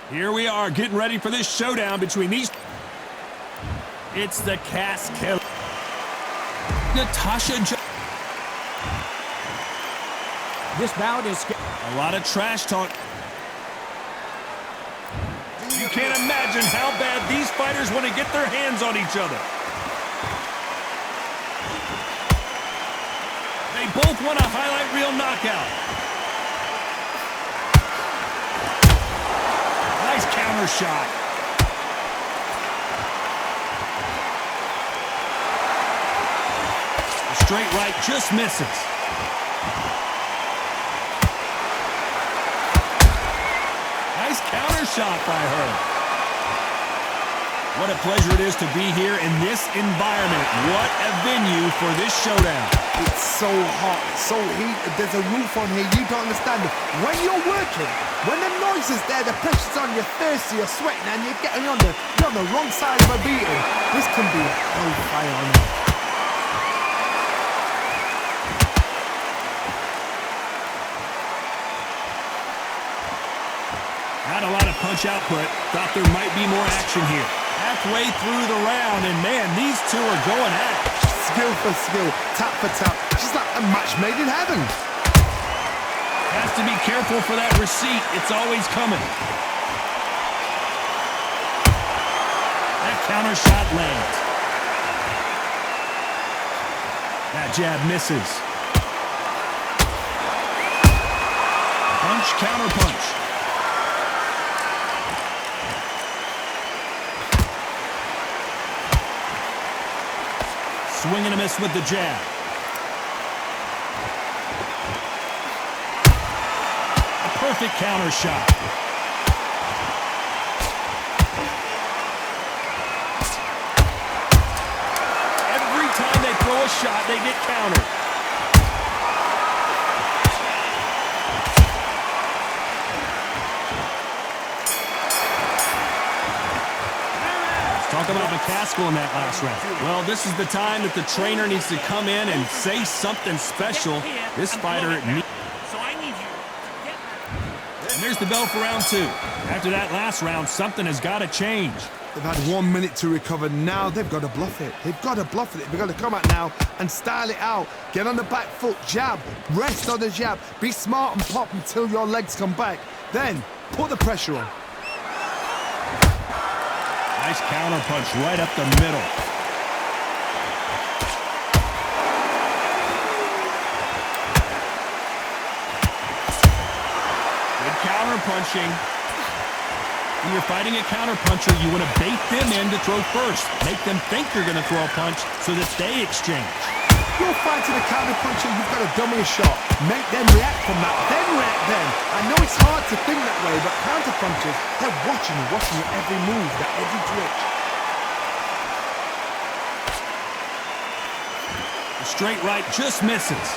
Here we are getting ready for this showdown between these. It's the Cass Killer. Natasha. This bout is a lot of trash talk. You can't imagine how bad these fighters want to get their hands on each other. They both want a highlight reel knockout. Nice counter shot. A straight right just misses. Nice counter shot by her. What a pleasure it is to be here in this environment. What a venue for this showdown. It's so hot, so heated. There's a roof on here. You don't understand it. When you're working, when the noise is there, the pressure's on, you're thirsty, you're sweating, and you're getting on the wrong side of a beating. This can be a hellfire on you. Not a lot of punch output. Thought there might be more action here. Halfway through the round, and man, these two are going at it. Skill for skill, tap for tap. She's like a match made in heaven. Has to be careful for that receipt. It's always coming. That counter shot lands. That jab misses. Punch, counter punch. Swing and a miss with the jab. A perfect counter shot. Every time they throw a shot, they get countered. Talk about McCaskill in that last round. Well, this is the time that the trainer needs to come in and say something special. This fighter needs. And there's the bell for round two. After that last round, something has got to change. They've had 1 minute to recover. Now they've got to bluff it. They've got to bluff it. They've got to come out now and style it out. Get on the back foot, jab, rest on the jab. Be smart and pop until your legs come back. Then put the pressure on. Nice counter punch right up the middle. Good counter punching. When you're fighting a counter puncher, you want to bait them in to throw first. Make them think you're going to throw a punch so that they exchange. You're fighting a counter puncher, you've got to dummy a shot. Make them react from that, then react then. I know it's hard to think that way, but counter punchers, they're watching your every move, their every twitch. The straight right just misses.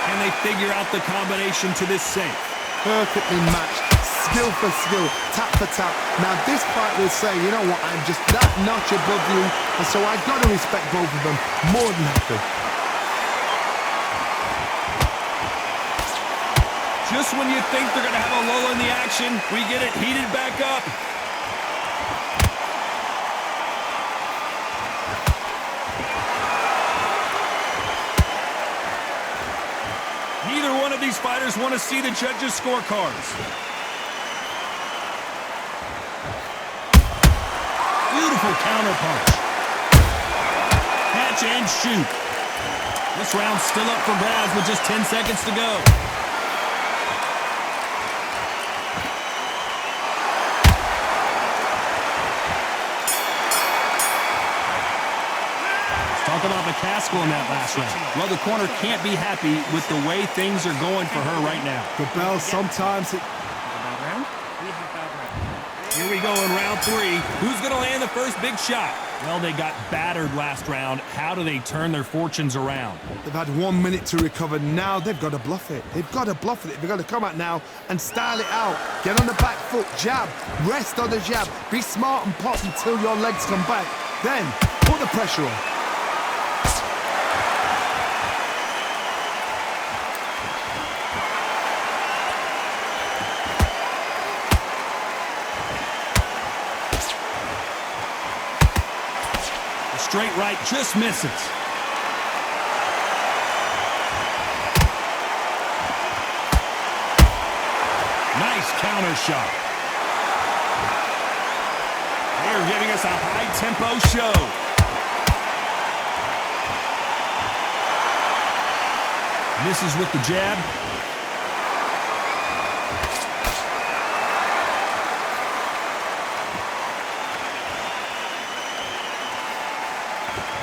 Can they figure out the combination to this safe? Perfectly matched, skill for skill, tap for tap. Now this fight will say, you know what, I'm just that notch above you, and so I've got to respect both of them more than happy. Just when you think they're going to have a lull in the action, we get it heated back up. Neither one of these fighters want to see the judges' scorecards. Beautiful counter punch. Catch and shoot. This round's still up for grabs with just 10 seconds to go. Talk about McCaskill in that last round. Well, the corner can't be happy with the way things are going for her right now. The bell sometimes... Here we go in round three. Who's going to land the first big shot? Well, they got battered last round. How do they turn their fortunes around? They've had 1 minute to recover. Now they've got to bluff it. They've got to bluff it. They've got to come out now and style it out. Get on the back foot, jab, rest on the jab. Be smart and pop until your legs come back. Then put the pressure on. straight right, just misses. Nice counter shot. They're giving us a high-tempo show. Misses with the jab.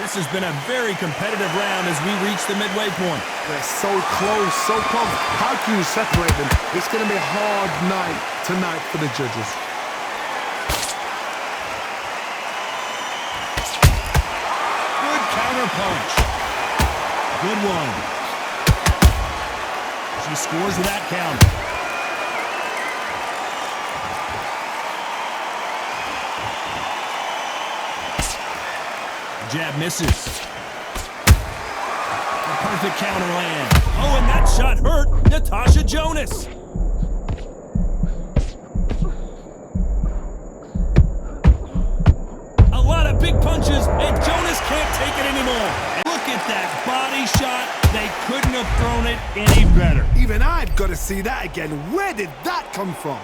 This has been a very competitive round as we reach the midway point. They're so close, so close. How can you separate them? It's going to be a hard night tonight for the judges. Good counter punch. Good one. She scores with that counter. Jab misses. The perfect counter land. Oh, and that shot hurt Natasha Jonas. A lot of big punches, and Jonas can't take it anymore. Look at that body shot. They couldn't have thrown it any better. Even I've got to see that again. Where did that come from?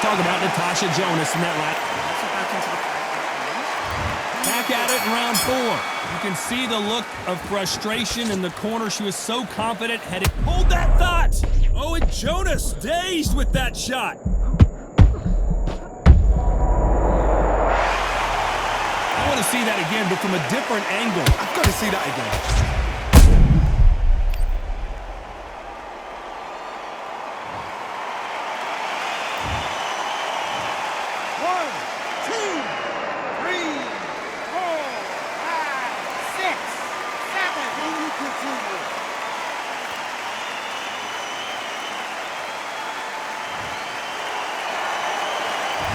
Talk about Natasha Jonas in that lap. Back at it in round 4. You can see the look of frustration in the corner. She was so confident. Hold that thought! Oh, and Jonas dazed with that shot. I want to see that again, but from a different angle. I've got to see that again.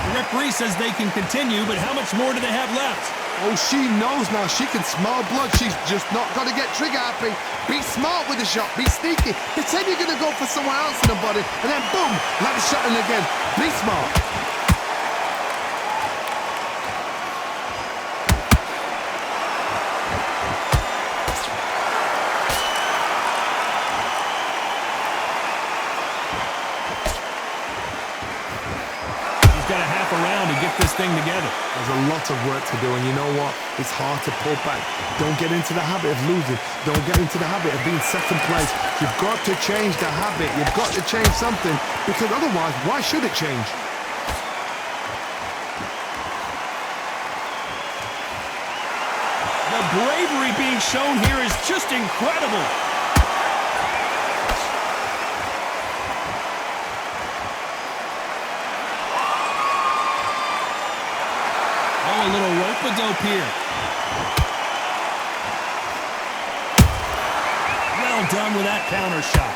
The referee says they can continue, but how much more do they have left? Oh, she knows now. She can smell blood. She's just not got to get trigger happy. Be smart with the shot. Be sneaky. Pretend you're going to go for someone else in the body, and then boom, let the shot in again. Be smart. Got a half a round to get this thing together. There's a lot of work to do, and you know what? It's hard to pull back. Don't get into the habit of losing. Don't get into the habit of being second place. You've got to change the habit. You've got to change something, because otherwise, why should it change? The bravery being shown here is just incredible. A little rope-a-dope here. Well done with that counter shot.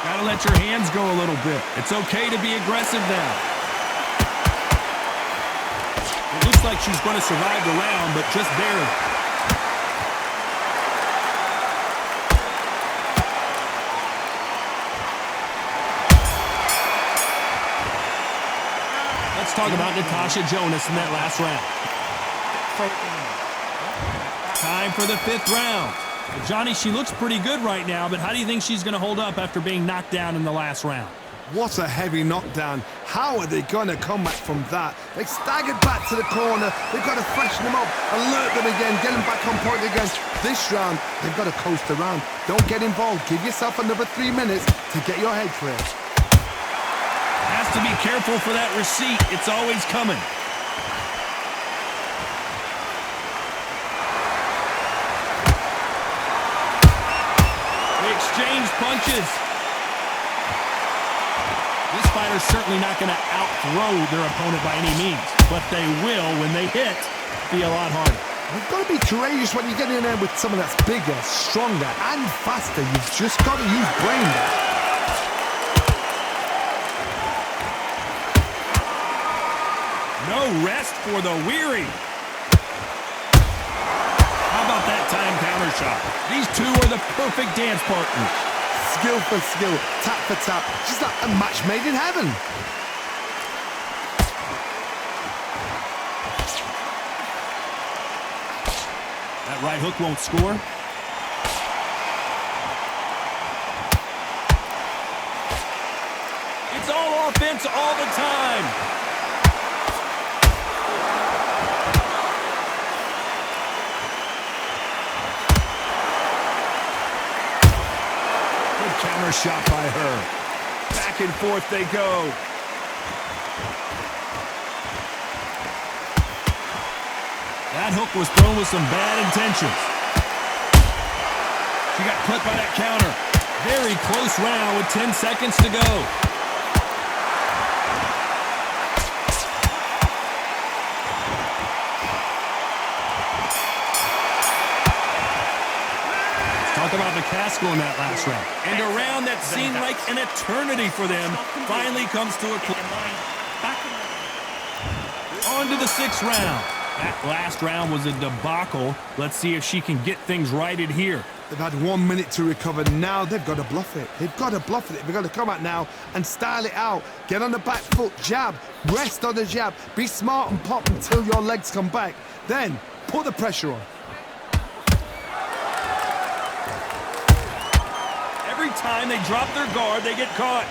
Gotta let your hands go a little bit. It's okay to be aggressive now. It looks like she's going to survive the round, but just barely. Let's talk about Natasha Jonas in that last round. Time for the 5th round. Johnny, she looks pretty good right now, but how do you think she's going to hold up after being knocked down in the last round? What a heavy knockdown. How are they going to come back from that? They staggered back to the corner. They've got to freshen them up, alert them again, get them back on point again. This round, they've got to coast around. Don't get involved. Give yourself another 3 minutes to get your head clear. Has to be careful for that receipt. It's always coming. They exchange punches. This fighter's certainly not going to out-throw their opponent by any means, but they will, when they hit, be a lot harder. You've got to be courageous when you get in there with someone that's bigger, stronger, and faster. You've just got to use brain there. No rest for the weary. How about that time counter shot? These two are the perfect dance partners. Skill for skill, tap for tap. She's like a match made in heaven. That right hook won't score. It's all offense all the time. Good counter shot by her. Back and forth they go. That hook was thrown with some bad intentions. She got clipped by that counter. Very close round with 10 seconds to go. Let's talk about McCaskill in that last round. And a round that seemed like an eternity for them finally comes to a close. On to the 6th round. That last round was a debacle. Let's see if she can get things righted here. They've had 1 minute to recover. Now they've got to bluff it. They've got to bluff it. They've got to come out now and style it out. Get on the back foot, jab, rest on the jab. Be smart and pop until your legs come back. Then put the pressure on. Every time they drop their guard, they get caught.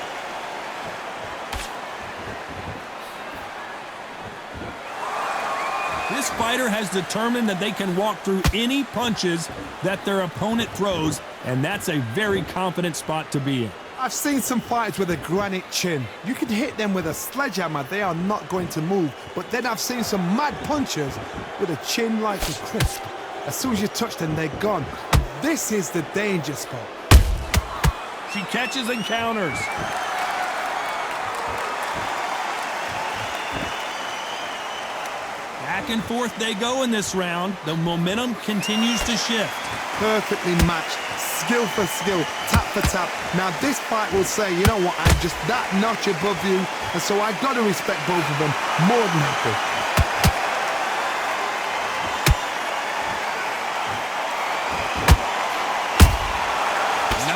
This fighter has determined that they can walk through any punches that their opponent throws, and that's a very confident spot to be in. I've seen some fighters with a granite chin. You can hit them with a sledgehammer, they are not going to move. But then I've seen some mad punchers with a chin like a crisp. As soon as you touch them, they're gone. This is the danger spot. She catches and counters. Back and forth they go in this round. The momentum continues to shift. Perfectly matched, skill for skill, tap for tap. Now this fight will say, you know what, I'm just that notch above you, and so I've got to respect both of them more than happy.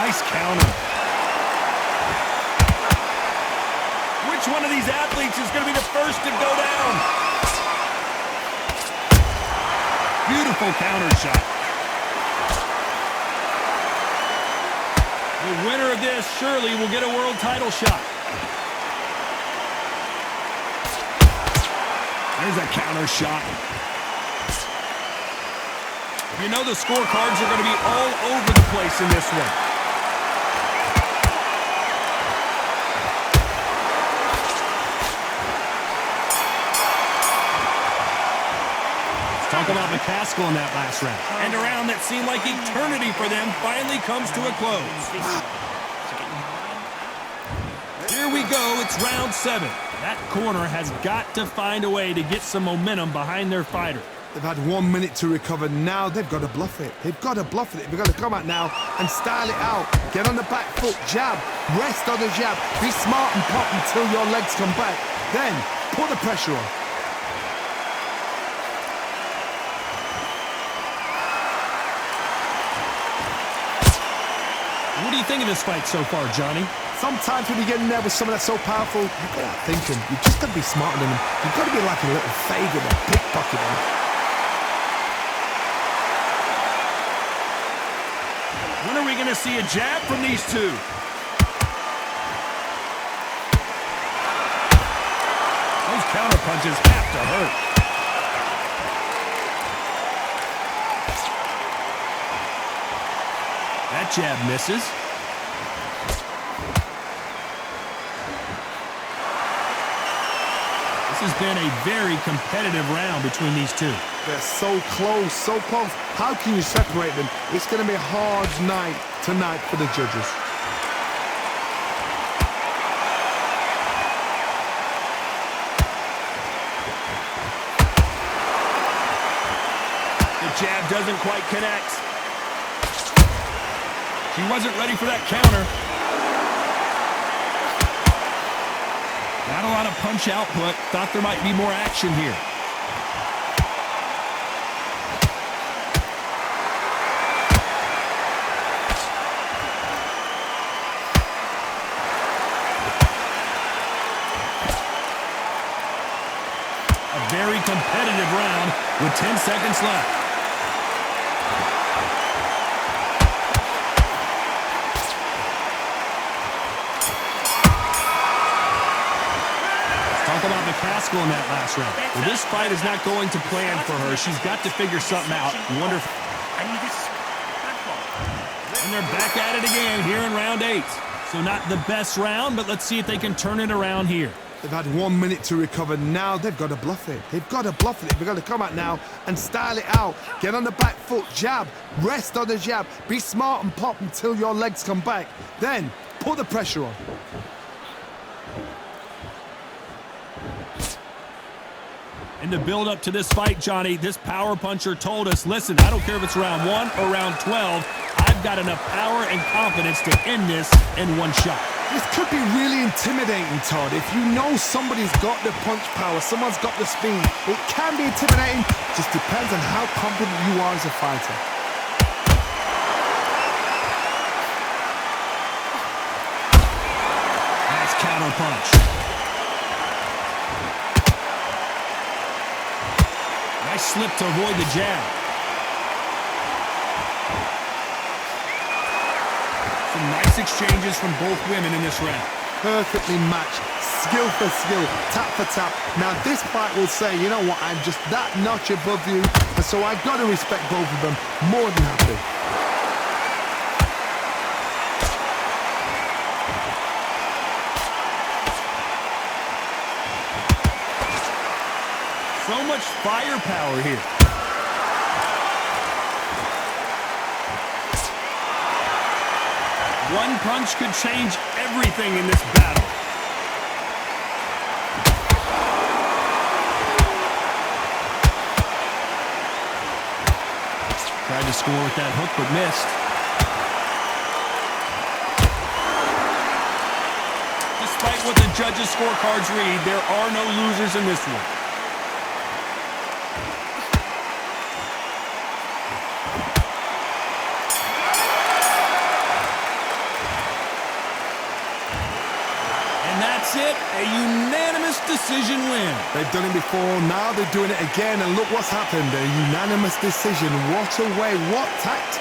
Nice counter. Which one of these athletes is going to be the first to go down? Beautiful counter shot. The winner of this surely will get a world title shot. There's a counter shot. You know the scorecards are going to be all over the place in this one. Talk about McCaskill in that last round. And a round that seemed like eternity for them finally comes to a close. Here we go, it's round 7. That corner has got to find a way to get some momentum behind their fighter. They've had 1 minute to recover. Now they've got to bluff it. They've got to bluff it. They've got to come out now and style it out. Get on the back foot, jab, rest on the jab. Be smart and pop until your legs come back. Then put the pressure on. What do you think of this fight so far, Johnny? Sometimes when you get in there with someone that's so powerful, you've got to thinking. You've just got to be smarter than them. You've got to be like a little Fagin or pickpocketing. When are we going to see a jab from these two? Those counter punches have to hurt. That jab misses. This has been a very competitive round between these two. They're so close, so close. How can you separate them? It's going to be a hard night tonight for the judges. The jab doesn't quite connect. She wasn't ready for that counter. Not a lot of punch output. Thought there might be more action here. A very competitive round with 10 seconds left. About McCaskill in that last round. Well, this fight is not going to plan for her. She's got to figure something out. Wonderful. And they're back at it again here in round 8. So not the best round, but let's see if they can turn it around here. They've had 1 minute to recover. Now they've got to bluff it. They've got to bluff it. They've got to come out now and style it out. Get on the back foot, jab, rest on the jab. Be smart and pop until your legs come back. Then put the pressure on. In the build-up to this fight, Johnny, this power puncher told us, listen, I don't care if it's round 1 or round 12, I've got enough power and confidence to end this in one shot. This could be really intimidating, Todd. If you know somebody's got the punch power, someone's got the speed, it can be intimidating. Just depends on how confident you are as a fighter. Nice counter punch. Nice slip to avoid the jab. Some nice exchanges from both women in this round. Perfectly matched, skill for skill, tap for tap. Now this fight will say, you know what, I'm just that notch above you, and so I've got to respect both of them more than happy. So much firepower here. One punch could change everything in this battle. Tried to score with that hook, but missed. Despite what the judges' scorecards read, there are no losers in this one. That's it, a unanimous decision win. They've done it before, now they're doing it again, and look what's happened, a unanimous decision. What a way, what tact.